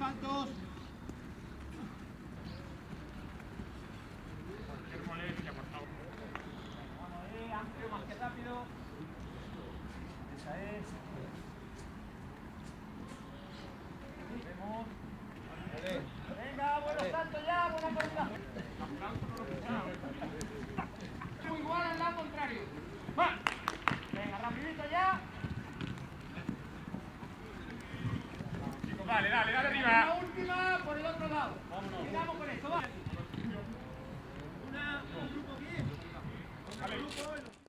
saltos. Cualquier molestia, por favor. Vamos ahí, amplio, más que rápido. Esa es. Vemos. Venga, buenos saltos ya, buena coordinación. Muy igual al lado contrario. ¡Va! Venga, rapidito ya. Chicos, dale arriba. La última por el otro lado. Vámonos. Sigamos con esto, va. Un grupo aquí. Otro grupo.